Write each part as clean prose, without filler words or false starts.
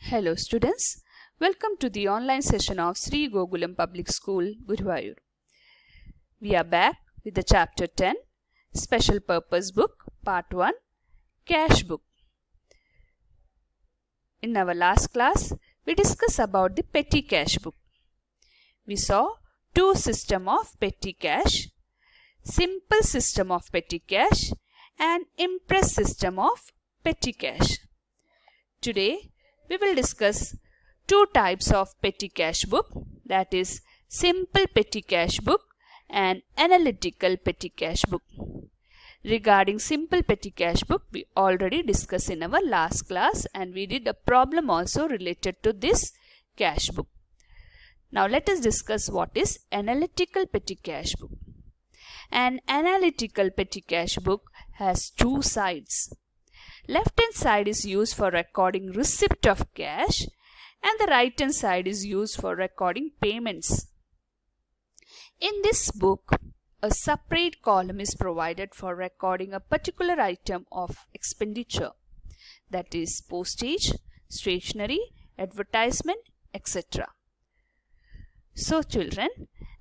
Hello students, welcome to the online session of Sri Gokulam Public School, Guruvayur. We are back with the chapter 10, Special Purpose Book, Part 1, Cash Book. In our last class, we discussed about the petty cash book. We saw two systems of petty cash, simple system of petty cash and impress system of petty cash. Today, we will discuss two types of petty cash book, that is simple petty cash book and analytical petty cash book. Regarding simple petty cash book, we already discussed in our last class and we did a problem also related to this cash book. Now let us discuss what is analytical petty cash book. An analytical petty cash book has two sides. Left hand side is used for recording receipt of cash and the right hand side is used for recording payments. In this book, a separate column is provided for recording a particular item of expenditure, that is postage, stationery, advertisement, etc. So children,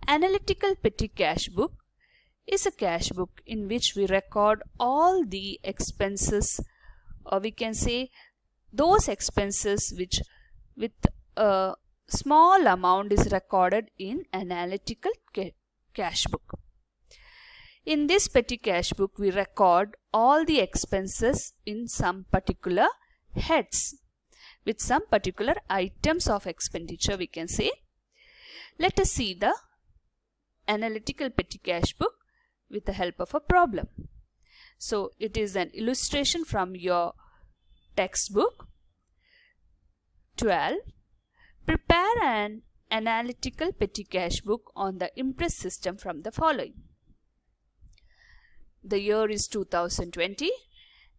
analytical petty cash book is a cash book in which we record all the expenses, or we can say those expenses which with a small amount is recorded in analytical cash book. In this petty cash book, we record all the expenses in some particular heads with some particular items of expenditure, we can say. Let us see the analytical petty cash book with the help of a problem. So it is an illustration from your textbook. 12. Prepare an analytical petty cash book on the Impress system from the following. The year is 2020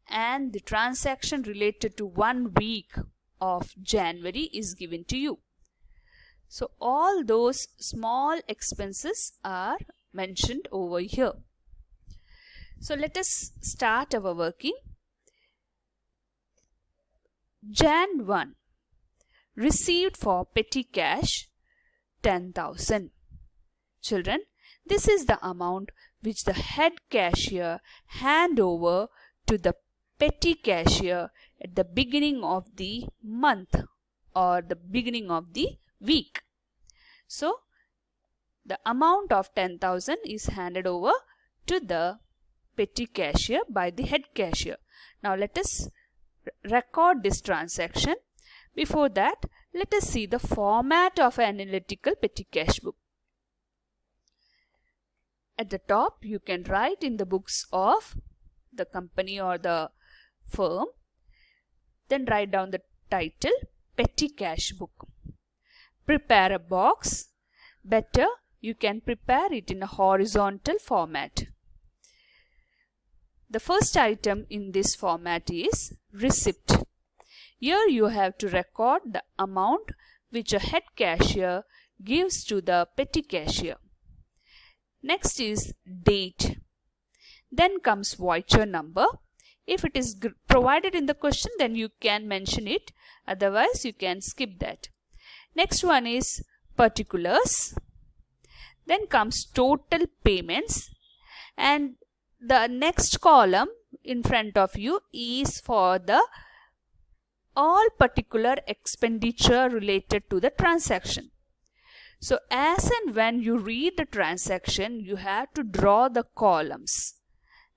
and the transaction related to 1 week of January is given to you. So all those small expenses are mentioned over here. So let us start our working. Jan 1. Received for petty cash 10,000. Children, this is the amount which the head cashier hand over to the petty cashier at the beginning of the month or the beginning of the week. So the amount of 10,000 is handed over to the petty cashier by the head cashier. Now let us record this transaction. Before that, let us see the format of analytical petty cash book. At the top, you can write in the books of the company or the firm. Then write down the title, Petty Cash Book. Prepare a box. Better, you can prepare it in a horizontal format. The first item in this format is receipt. Here you have to record the amount which a head cashier gives to the petty cashier. Next is date. Then comes voucher number. If it is provided in the question, then you can mention it. Otherwise, you can skip that. Next one is particulars. Then comes total payments. And the next column in front of you is for the all particular expenditure related to the transaction. So as and when you read the transaction, you have to draw the columns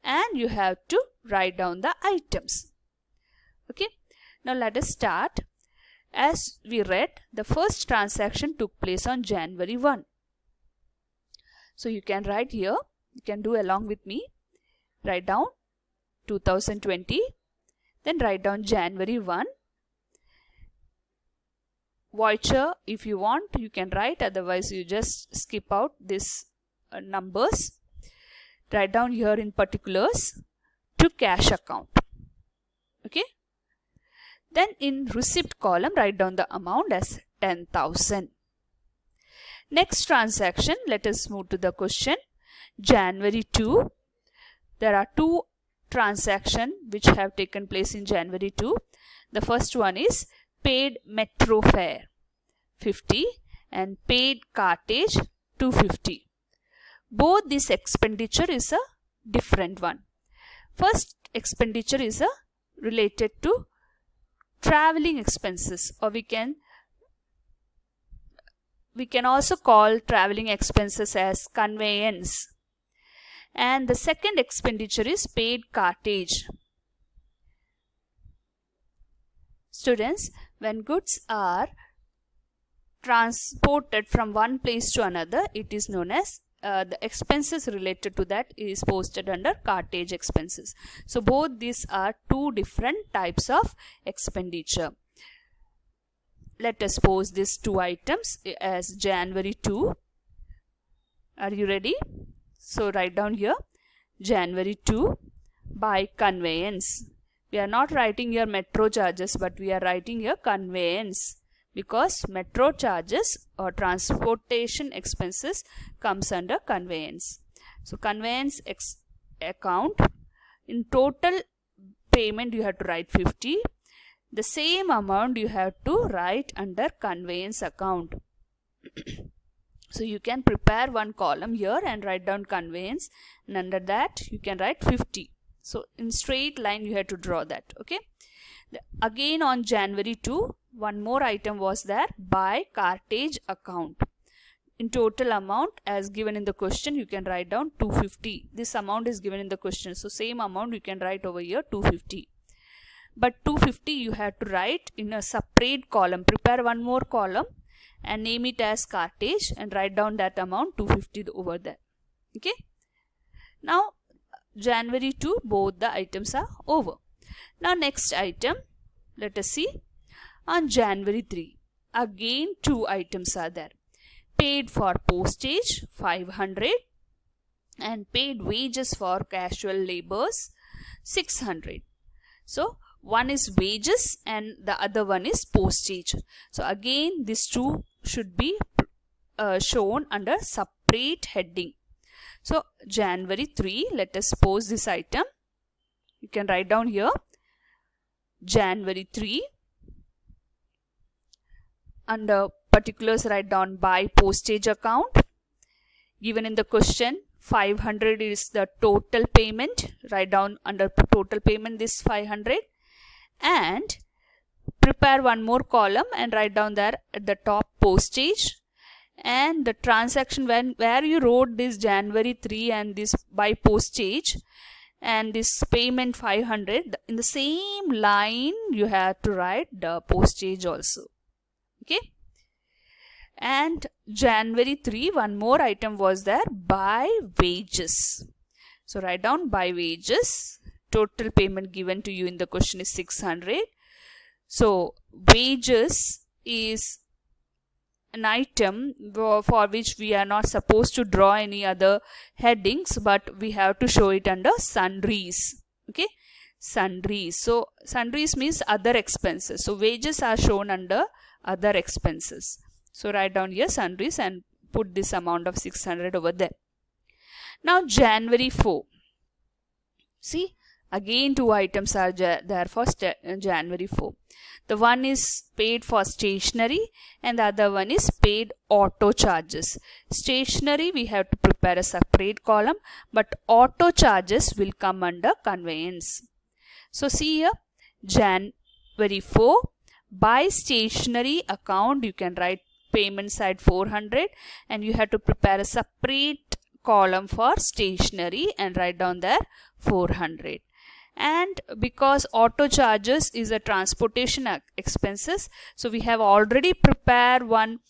and you have to write down the items. Okay. Now let us start. As we read, the first transaction took place on January 1. So you can write here. You can do along with me. Write down 2020. Then write down January 1. Voucher, if you want, you can write. Otherwise, you just skip out these numbers. Write down here in particulars to cash account. Okay. Then in receipt column, write down the amount as 10,000. Next transaction, let us move to the question. January 2. There are two transactions which have taken place in January 2. The first one is paid metro fare 50 and paid cartage 250. Both this expenditure is a different one. First expenditure is related to traveling expenses, or we can also call traveling expenses as conveyance. And the second expenditure is paid cartage. Students, when goods are transported from one place to another, it is known as the expenses related to that is posted under cartage expenses. So both these are two different types of expenditure. Let us pose these two items as January 2. Are you ready? So write down here January 2 by conveyance. We are not writing here metro charges, but we are writing here conveyance, because metro charges or transportation expenses comes under conveyance. So conveyance account, in total payment you have to write 50. The same amount you have to write under conveyance account. So you can prepare one column here and write down conveyance, and under that you can write 50. So in straight line you have to draw that. Okay. Again on January 2, one more item was there, by cartage account. In total amount as given in the question, you can write down 250. This amount is given in the question, so same amount you can write over here 250. But 250 you have to write in a separate column. Prepare one more column and name it as cartage and write down that amount 250 over there. Okay. Now January 2, both the items are over. Now next item, let us see. On January 3, again two items are there. Paid for postage 500 and paid wages for casual laborers 600. So one is wages and the other one is postage. So again these two should be shown under separate heading. So January 3, let us pose this item. You can write down here January 3. Under particulars write down by postage account. Given in the question 500 is the total payment. Write down under total payment this 500. And prepare one more column and write down there at the top postage. And the transaction where you wrote this January 3 and this by postage and this payment 500, in the same line you have to write the postage also. Okay. And January 3, one more item was there, by wages. So write down by wages. Total payment given to you in the question is 600. So wages is an item for which we are not supposed to draw any other headings, but we have to show it under sundries. Okay, sundries. So sundries means other expenses. So wages are shown under other expenses. So write down here sundries and put this amount of 600 over there. Now January 4. See, again two items are there for January 4. The one is paid for stationery and the other one is paid auto charges. Stationery we have to prepare a separate column, but auto charges will come under conveyance. So see here, January 4, by stationery account you can write payment side 400 and you have to prepare a separate column for stationery and write down there 400. And because auto charges is a transportation expenses, so we have already prepared one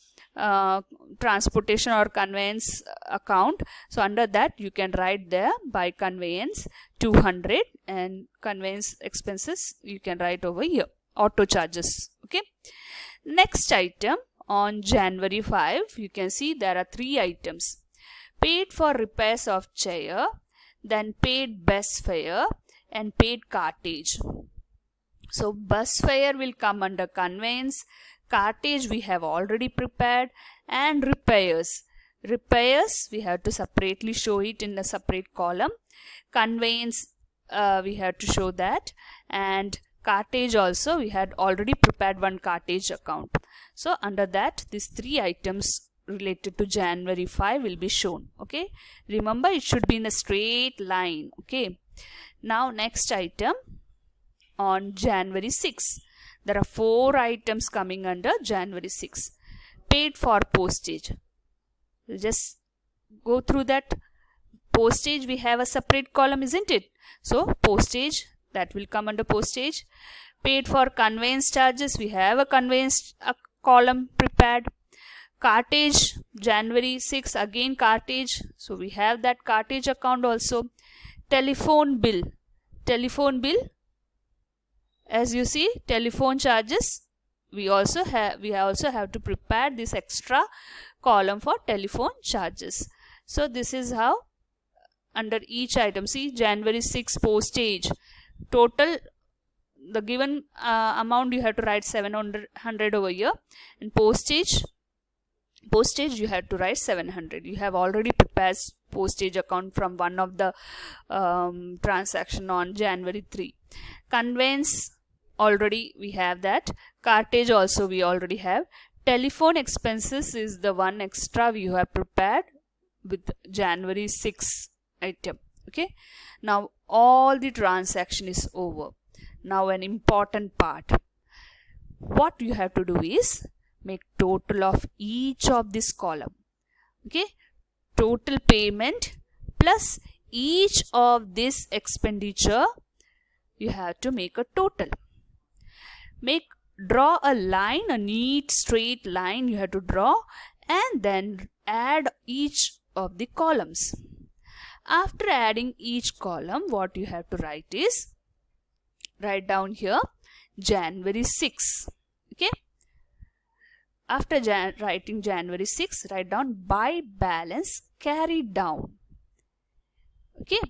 transportation or conveyance account. So under that you can write there by conveyance 200 and conveyance expenses you can write over here, auto charges. Okay. Next item on January 5, you can see there are three items. Paid for repairs of chair, then paid bus fare and paid cartage. So bus fare will come under conveyance, cartage we have already prepared, and repairs. Repairs we have to separately show it in a separate column. Conveyance we have to show that, and Cartage also, we had already prepared one cartage account. So under that, these 3 items related to January 5 will be shown. Okay, remember it should be in a straight line. Okay, now next item on January 6. There are 4 items coming under January 6. Paid for postage. We'll just go through that. Postage, we have a separate column, isn't it? So postage, that will come under postage. Paid for conveyance charges, we have a conveyance column prepared. Cartage, January 6, again cartage, so we have that cartage account also. Telephone bill, as you see, telephone charges, we also have to prepare this extra column for telephone charges. So this is how under each item, see, January 6 postage, total, the given amount you have to write 700 over here, and postage you have to write 700. You have already prepared postage account from one of the transaction on January 3. Conveyance, already we have that. Cartage also we already have. Telephone expenses is the one extra we have prepared with January 6 item. Okay, now all the transaction is over. Now an important part, what you have to do is make total of each of this column. Okay, total payment plus each of this expenditure, you have to make a total. Draw a line, a neat straight line you have to draw, and then add each of the columns. After adding each column, what you have to write is, write down here January 6. Okay, after writing January 6, write down by balance carried down. Okay,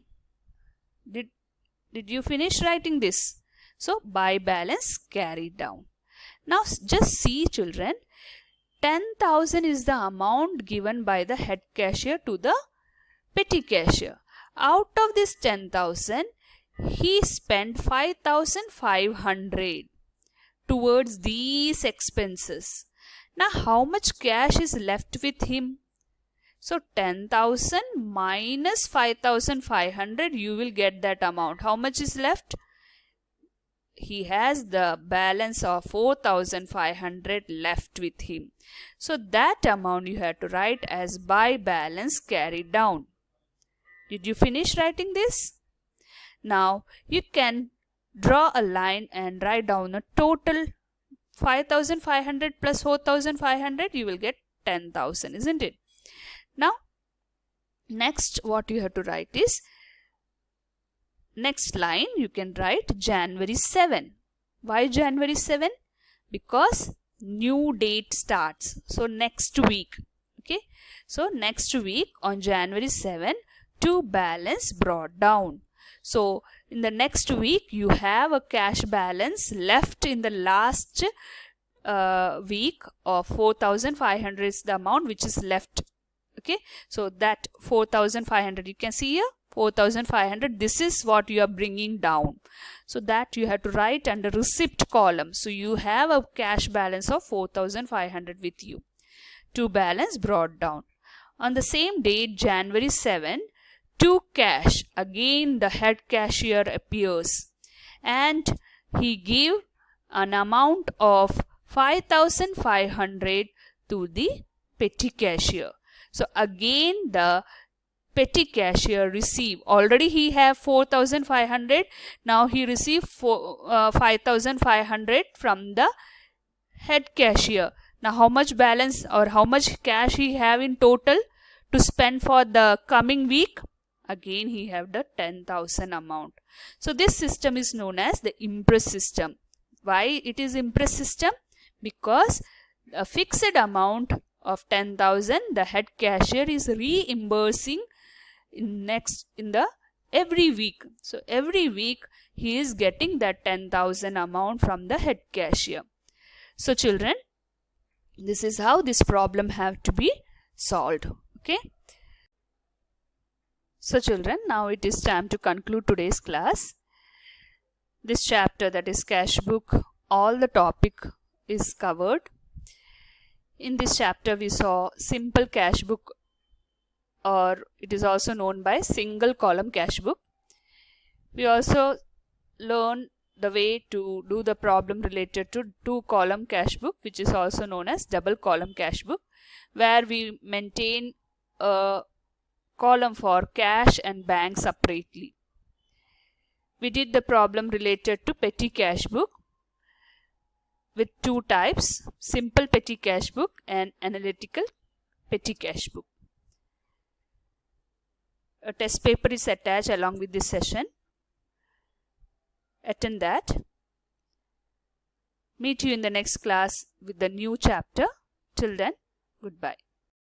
did you finish writing this? So by balance carried down. Now just see children, 10,000 is the amount given by the head cashier to the petty cashier. Out of this 10,000, he spent 5,500 towards these expenses. Now how much cash is left with him? So 10,000 minus 5,500, you will get that amount. How much is left? He has the balance of 4,500 left with him. So that amount you have to write as by balance carried down. Did you finish writing this? Now you can draw a line and write down a total 5,500 plus 4,500, you will get 10,000, isn't it? Now next what you have to write is, next line you can write January 7. Why January 7? Because new date starts. So next week. Okay. So next week on January 7, to balance brought down. So in the next week you have a cash balance left in the last week of 4,500 is the amount which is left. Okay. So that 4,500 you can see here. 4,500, this is what you are bringing down. So that you have to write under receipt column. So you have a cash balance of 4,500 with you. To balance brought down. On the same date, January 7, to cash, again the head cashier appears and he give an amount of 5,500 to the petty cashier. So again the petty cashier receive, already he have 4,500, now he receive 5,500 from the head cashier. Now how much balance or how much cash he have in total to spend for the coming week? Again he have the 10,000 amount. So this system is known as the impress system. Why it is impress system? Because a fixed amount of 10,000 the head cashier is reimbursing in the every week. So every week he is getting that 10,000 amount from the head cashier. So children, this is how this problem have to be solved. Okay. So children, now it is time to conclude today's class. this chapter, that is cash book, all the topic is covered. In this chapter we saw simple cash book, or it is also known by single column cash book. We also learned the way to do the problem related to two column cash book, which is also known as double column cash book, where we maintain a column for cash and bank separately. We did the problem related to petty cash book with two types, simple petty cash book and analytical petty cash book. A test paper is attached along with this session. Attend that. Meet you in the next class with the new chapter. Till then, goodbye.